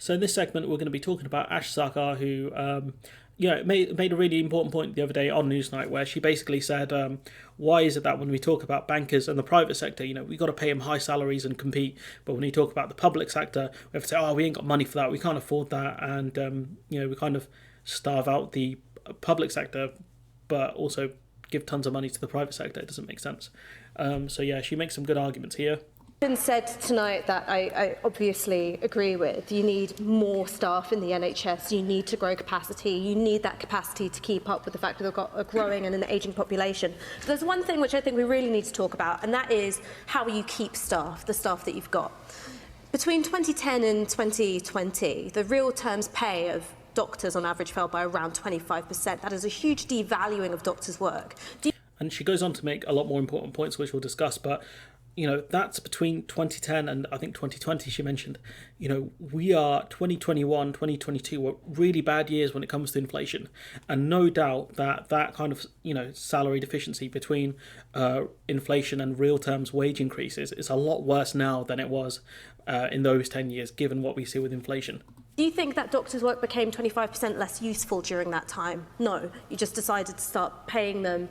So in this segment, we're going to be talking about Ash Sarkar, who made a really important point the other day on Newsnight, where she basically said, why is it that when we talk about bankers and the private sector, we've got to pay them high salaries and compete, but when we talk about the public sector, we have to say, oh, we ain't got money for that, we can't afford that, and we kind of starve out the public sector, but also give tons of money to the private sector. It doesn't make sense. She makes some good arguments here. Been said tonight that I obviously agree with. You need more staff in the NHS, you need to grow capacity, you need that capacity to keep up with the fact that we've got a growing and an ageing population. But there's one thing which I think we really need to talk about, and that is how you keep staff, the staff that you've got. Between 2010 and 2020, the real terms pay of doctors on average fell by around 25%. That is a huge devaluing of doctors' work. And she goes on to make a lot more important points, which we'll discuss, but that's between 2010 and I think 2020 she mentioned. We are 2021, 2022 were really bad years when it comes to inflation. And no doubt that kind of, salary deficiency between inflation and real terms wage increases is a lot worse now than it was in those 10 years, given what we see with inflation. Do you think that doctors' work became 25% less useful during that time? No, you just decided to start paying them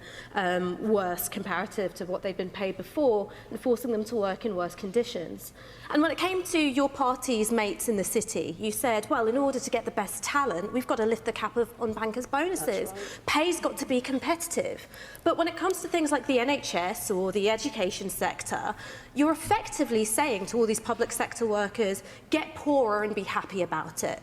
worse comparative to what they'd been paid before and forcing them to work in worse conditions. And when it came to your party's mates in the city, you said, well, in order to get the best talent, we've got to lift the cap on bankers' bonuses. Right. Pay's got to be competitive. But when it comes to things like the NHS or the education sector, you're effectively saying to all these public sector workers, get poorer and be happy about it.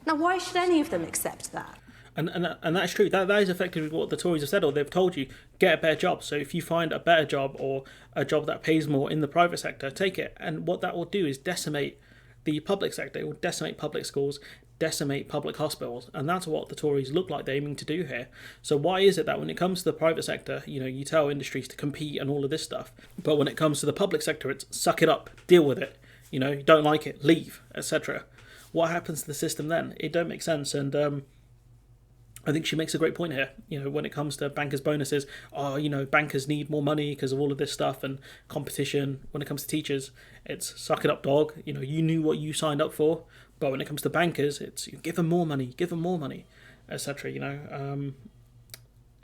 Now, why should any of them accept that? And that's true. That is effectively what the Tories have said, or they've told you, get a better job. So if you find a better job or a job that pays more in the private sector, take it. And what that will do is decimate the public sector. It will decimate public schools, decimate public hospitals. And that's what the Tories look like they're aiming to do here. So why is it that when it comes to the private sector, you tell industries to compete and all of this stuff, but when it comes to the public sector, it's suck it up, deal with it. You don't like it, leave, etc. What happens to the system then? It don't make sense. And I think she makes a great point here. When it comes to bankers' bonuses, bankers need more money because of all of this stuff and competition. When it comes to teachers, it's suck it up, dog. You knew what you signed up for. But when it comes to bankers, it's give them more money, etc.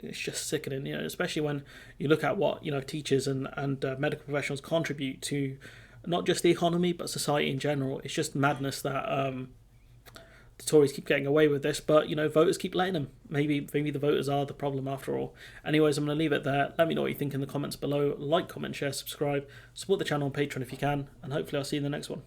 It's just sickening. Especially when you look at what teachers and medical professionals contribute to not just the economy but society in general. It's just madness that the Tories keep getting away with this, but voters keep letting them. Maybe the voters are the problem after all. Anyways, I'm going to leave it there. Let me know what you think in the comments below. Like, comment, share, subscribe, support the channel on Patreon if you can, and hopefully I'll see you in the next one.